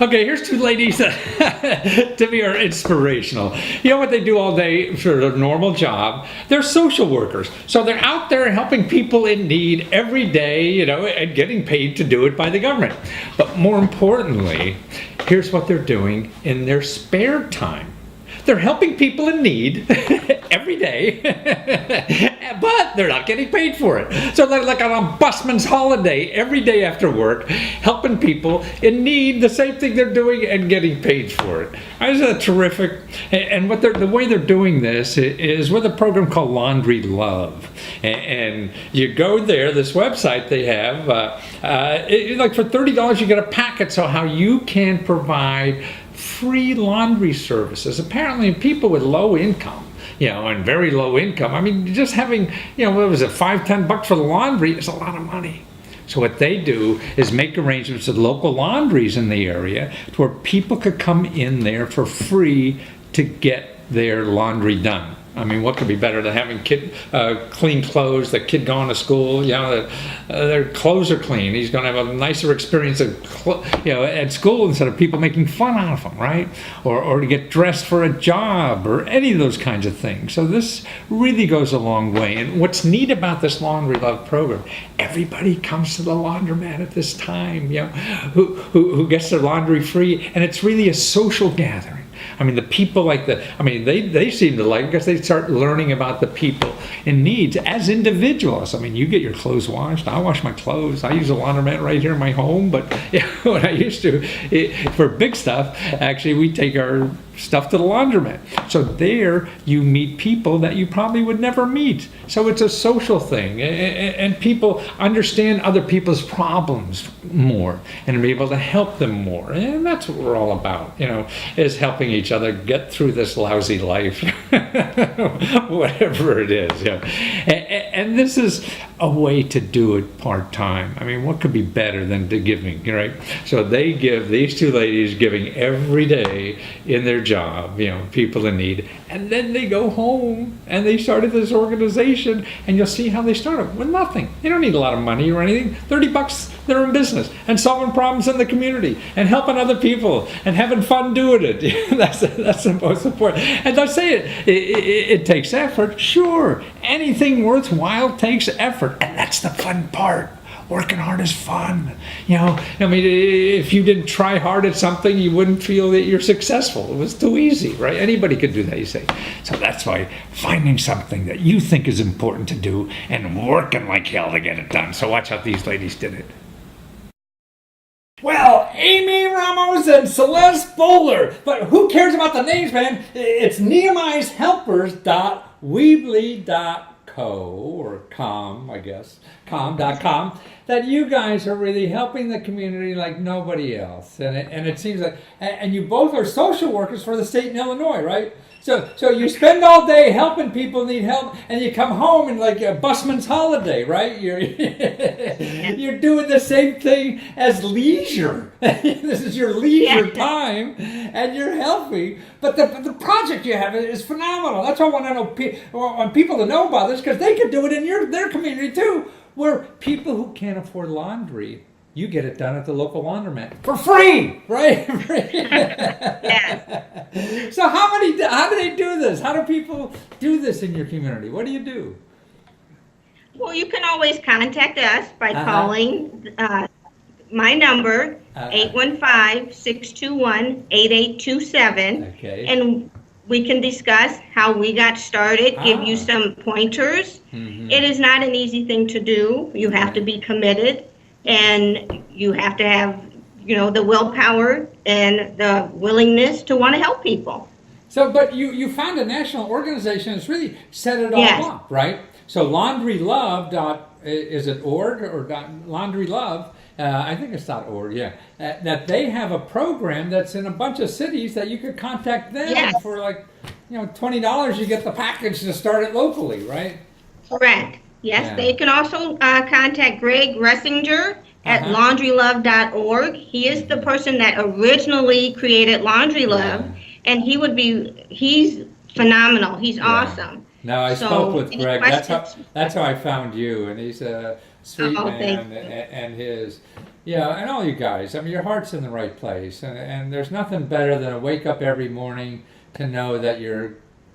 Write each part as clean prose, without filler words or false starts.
Okay, here's two ladies that to me are inspirational. You know what they do all day for a normal job? They're social workers. So they're out there helping people in need every day, you know, and getting paid to do it by the government. But more importantly, here's what they're doing in their spare time. They're helping people in need every day, but they're not getting paid for it. So they're like on a busman's holiday every day after work, helping people in need, the same thing they're doing and getting paid for it. Isn't that terrific? And what the way they're doing this is with a program called Laundry Love. And you go there, this website they have, like for $30 you get a packet, so how you can provide free laundry services. Apparently people with low income, you know, and very low income, I mean, just having, you know, what was it, $5-10 for the laundry is a lot of money. So what they do is make arrangements with local laundries in the area to where people could come in there for free to get their laundry done. I mean, what could be better than having clean clothes, the kid going to school, you know, their clothes are clean. He's going to have a nicer experience at school instead of people making fun out of him, right? Or to get dressed for a job or any of those kinds of things. So this really goes a long way. And what's neat about this Laundry Love program, everybody comes to the laundromat at this time, you know, who gets their laundry free, and it's really a social gathering. I mean, the people they seem to like it because they start learning about the people in need as individuals. I mean, you get your clothes washed. I wash my clothes. I use a laundromat right here in my home. But when I used to, for big stuff, actually, we take our stuff to the laundromat. So there you meet people that you probably would never meet. So it's a social thing, and people understand other people's problems more and be able to help them more. And that's what we're all about, you know, is helping each other get through this lousy life, whatever it is. You know. And this is a way to do it part-time. I mean, what could be better than to giving, right? So these two ladies giving every day in their job, you know, people in need, and then they go home and they started this organization, and you'll see how they started with nothing. You don't need a lot of money or anything. $30, they're in business and solving problems in the community and helping other people and having fun doing it. That's the most important. And I say it takes effort. Sure, anything worthwhile takes effort, and that's the fun part. Working hard is fun. You know, I mean, if you didn't try hard at something, you wouldn't feel that you're successful. It was too easy, right? Anybody could do that, you say. So that's why finding something that you think is important to do and working like hell to get it done. So watch how these ladies did it. Well, Amy Ramos and Celeste Bowler. But who cares about the names, man? It's nehemiahshelpers.weebly.com. or com, I guess, com.com, that you guys are really helping the community like nobody else. And it seems like, and you both are social workers for the state in Illinois, right? So you spend all day helping people need help, and you come home in like a busman's holiday, right? You're doing the same thing as leisure. This is your leisure time, and you're helping. But the project you have is phenomenal. That's why I want people to know about this, because they could do it in their community too, where people who can't afford laundry, you get it done at the local laundromat for free, right? Yeah. So how do they do this? How do people do this in your community? What do you do? Well, you can always contact us by calling my number, 815-621-8827. Okay. And we can discuss how we got started, give you some pointers. Mm-hmm. It is not an easy thing to do. You have to be committed, and you have to have, you know, the willpower and the willingness to want to help people. So, but you found a national organization that's really set it all up, right? So is it .org or Laundry Love? I think it's .org, yeah. That they have a program that's in a bunch of cities that you could contact them for like, you know, $20 you get the package to start it locally, right? Correct. Yes, they can also contact Greg Ressinger at laundrylove.org. He is the person that originally created Laundry Love, and he's phenomenal. He's awesome. No, I spoke with Greg. That's how I found you, and he's a sweet man, and Yeah, and all you guys, I mean, your heart's in the right place, and there's nothing better than to wake up every morning to know that you're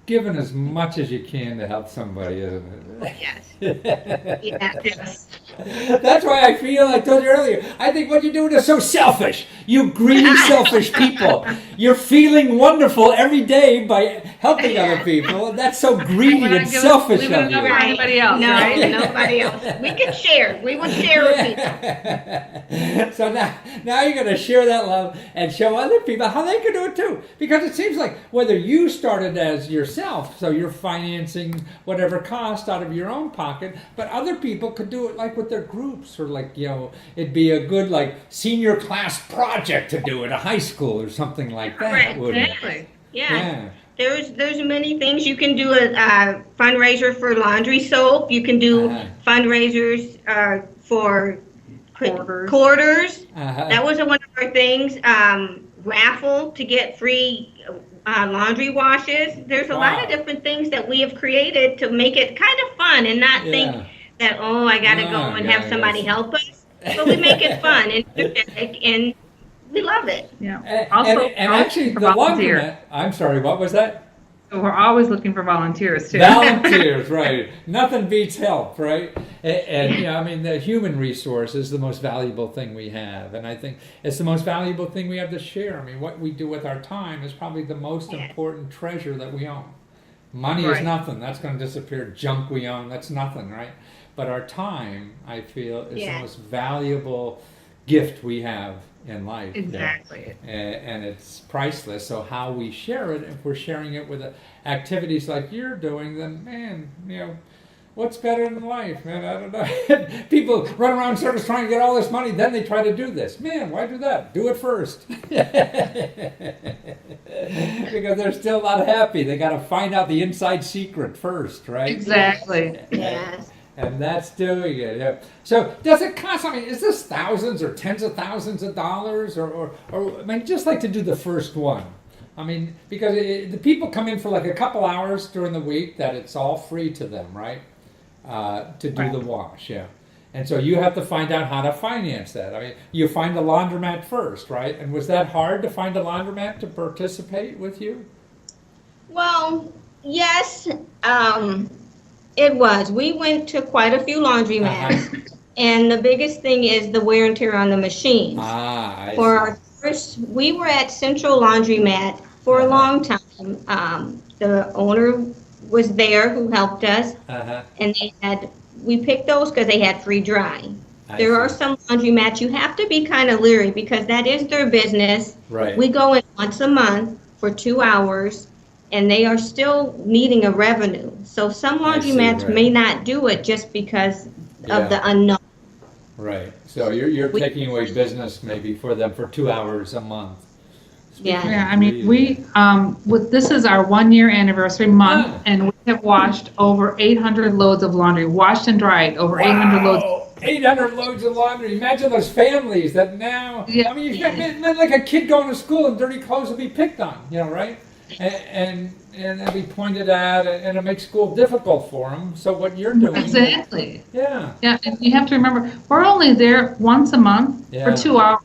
giving as much as you can to help somebody, isn't it? Yes. Yes. That's why I feel, I told you earlier, I think what you're doing is so selfish. You greedy, selfish people. You're feeling wonderful every day by helping other people, and that's so greedy and selfish of you. Anybody else, No, right? nobody else. We can share. We will share with people. So now you're going to share that love and show other people how they can do it too. Because it seems like whether you started as yourself, so you're financing whatever cost out of your own pocket, but other people could do it like with their groups, or like, it'd be a good like senior class project to do at a high school or something like that. Right, Wouldn't it? exactly. Yeah. There's many things. You can do a fundraiser for laundry soap. You can do fundraisers for quarters. That was one of our things. Raffle to get free laundry washes. There's a lot of different things that we have created to make it kind of fun and not think that, oh, I got to go and have somebody help us. But we make it fun and energetic, and we love it. Yeah. Also, And actually, the laundromat, I'm sorry, what was that? we're always looking for volunteers too. Volunteers, right. Nothing beats help, right? And I mean, the human resource is the most valuable thing we have. And I think it's the most valuable thing we have to share. I mean, what we do with our time is probably the most important treasure that we own. Money is nothing. That's going to disappear. Junk we own, that's nothing, right? But our time, I feel, is the most valuable gift we have in life. Exactly. And it's priceless. So how we share it, if we're sharing it with activities like you're doing, then man, what's better than life, man? I don't know. People run around in circles trying to get all this money, then they try to do this. Man, why do that? Do it first. Because they're still not happy. They got to find out the inside secret first, right? Exactly. Yes. And that's doing it. Yeah. So does it cost, I mean, is this thousands or tens of thousands of dollars? Or I mean, just like to do the first one. I mean, because the people come in for like a couple hours during the week that it's all free to them, right? To do the wash, And so you have to find out how to finance that. I mean, you find a laundromat first, right? And was that hard to find a laundromat to participate with you? Well, yes, it was. We went to quite a few laundromats, and the biggest thing is the wear and tear on the machines. For our first, we were at Central Laundromat for a long time. The owner was there who helped us, and we picked those because they had free drying. There are some laundromats you have to be kind of leery because that is their business. Right. We go in once a month for 2 hours, and they are still needing a revenue. So some laundromats may not do it just because of the unknown. Right. So you're taking away business maybe for them for 2 hours a month. Yeah, I mean, this is our 1 year anniversary month, and we have washed over 800 loads of laundry, washed and dried over 800 loads. 800 loads of laundry. Imagine those families that now, I mean, you've got like a kid going to school and dirty clothes will be picked on, right? And they'll be pointed at, and it makes school difficult for them. So what you're doing. Exactly. Yeah, and you have to remember, we're only there once a month for 2 hours.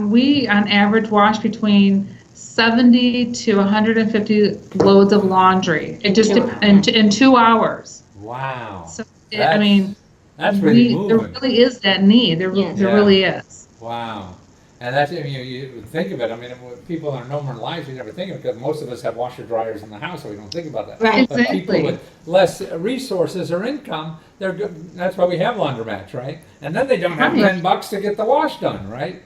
We, on average, wash between 70 to 150 loads of laundry. It just in 2 hours. Wow. So I mean, that's really moving. There really is that need. There really is. Wow. And that's, you think of it, I mean, people in our normal lives, we never think of it because most of us have washer dryers in the house, so we don't think about that. Right. But people with less resources or income, they're good. That's why we have laundromats, right? And then they don't have $10 to get the wash done, right?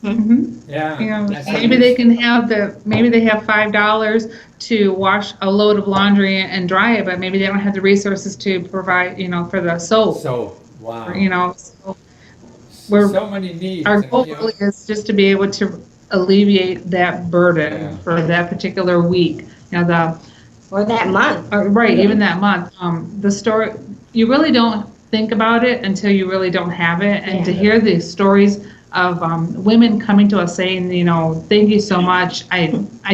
Mm-hmm. Yeah. Maybe they can have maybe they have $5 to wash a load of laundry and dry it, but maybe they don't have the resources to provide, for the soap. So, wow. So many needs. Our goal really is just to be able to alleviate that burden for that particular week. Or that month. Even that month. The story, you really don't think about it until you really don't have it, and to hear the stories of women coming to us saying, thank you so much. I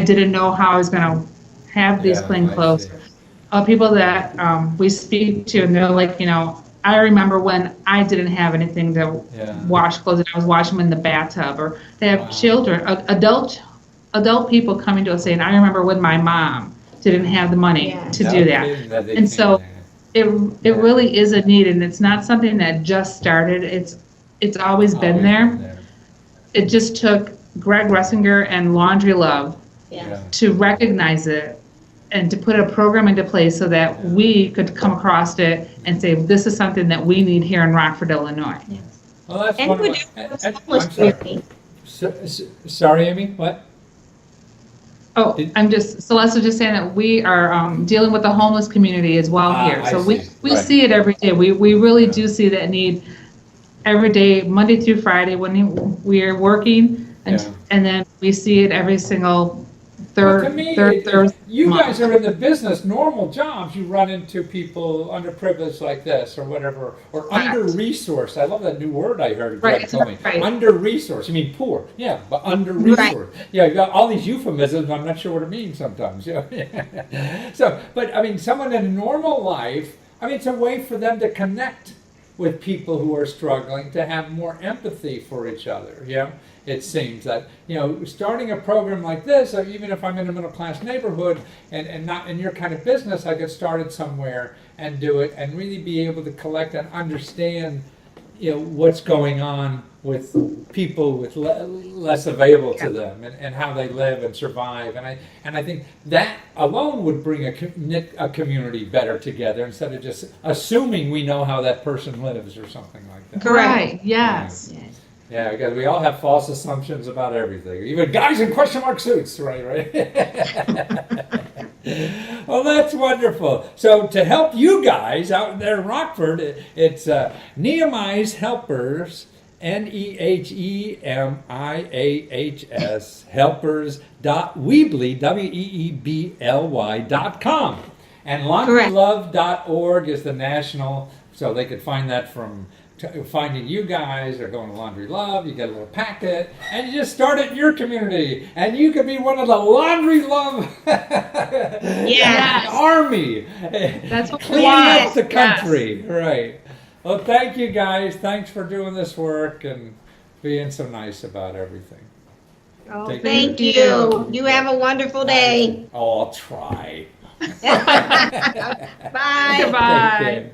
didn't know how I was going to have these clean clothes. People that we speak to, and they're like, I remember when I didn't have anything to Yeah. wash clothes, and I was washing them in the bathtub, or they have Wow. children, adult people coming to us saying, I remember when my mom didn't have the money Yeah. to No do that. kidding that they And came so there. it really is a need, and it's not something that just started. It's always been Always there. been there. It just took Greg Ressinger and Laundry Love Yeah. to recognize it and to put a program into place so that we could come across it and say, this is something that we need here in Rockford, Illinois. Well, that's And one of we're my- doing this I'm homeless sorry. community. Sorry, Amy, what? Oh, Did- I'm just, Celeste was just saying that we are dealing with the homeless community as well here. I So see. we Right. see it every day. We really Yeah. do see that need every day, Monday through Friday, when we're working, Yeah. and then we see it every single Well, third to me, Thursday. you month. guys are in the business, normal jobs, you run into people underprivileged like this or whatever, or Correct. under-resourced. I love that new word I heard Right, Greg it's told me. right. Under-resourced, you mean poor, yeah, but under-resourced. Yeah, you got all these euphemisms, I'm not sure what it means sometimes, yeah. So, but I mean, someone in a normal life, I mean, it's a way for them to connect with people who are struggling, to have more empathy for each other, you know? It seems that, starting a program like this, or even if I'm in a middle class neighborhood and not in your kind of business, I could start it somewhere and do it and really be able to collect and understand, what's going on with people with less available to them and how they live and survive. And I think that alone would bring a community better together instead of just assuming we know how that person lives or something like that. Right, yes. Yeah, because we all have false assumptions about everything. Even guys in question mark suits, right? Well, that's wonderful. So to help you guys out there in Rockford, it's Nehemiah's Helpers, NEHEMIAHS, helpers.weebly, WEEBLY.com. And laundrylove.org is the national, so they could find that from finding you guys or going to Laundry Love. You get a little packet and you just start it in your community and you could be one of the Laundry Love army. That's what we Clean want. up the country. Right. Well, thank you guys. Thanks for doing this work and being so nice about everything. Oh, Thank thank you. you. You have a wonderful day. Oh, I'll try. Bye. Take Goodbye. care.